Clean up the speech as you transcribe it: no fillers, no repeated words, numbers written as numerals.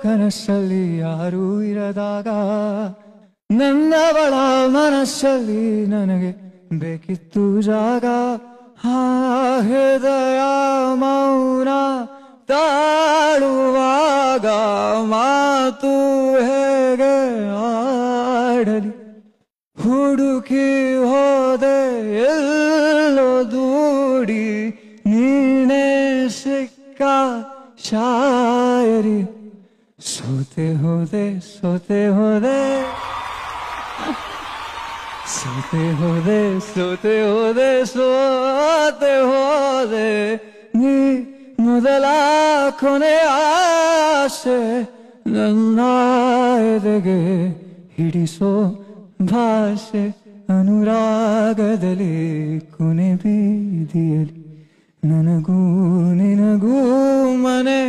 ಕನಸಲ್ಲಿ ಯಾರೂ ಇರದಾಗ ನನ್ನವಳ ಮನಸ್ಸಲ್ಲಿ ನನಗೆ ಬೇಕಿತ್ತು ಜಾಗ. ಆ ಹೃದಯ ಮೌನ ತಾಳುವಾಗ ಮಾತು ಹೇಗೆ ಆಡಲಿ. ಹುಡುಕಿ ಹೋದೆ ಎಲ್ಲೋ ದೂಡಿ ನೀನೇ ಸಿಕ್ಕ ಶಾಯರಿ. ಸೋತೆ ಹೋದೆ ಸೋತೆ ಹೋದೆ ಸೋತೆ ಹೋದೆ ಸೋತೆ ಹೋದೆ ಸೋತೆ ಹೋದೆ ನೀ ಮೊದಲ ಕೊನೆ ಆಸೆ ನನ್ನ ಎದೆಗೆ ಹಿಡಿಸೋ ಭಾಷೆ. ಅನುರಾಗದಲ್ಲಿ ಕೊನೆ ಬೀದಿಯಲ್ಲಿ ನನಗೂ ನಿನಗೂ ಮನೆ.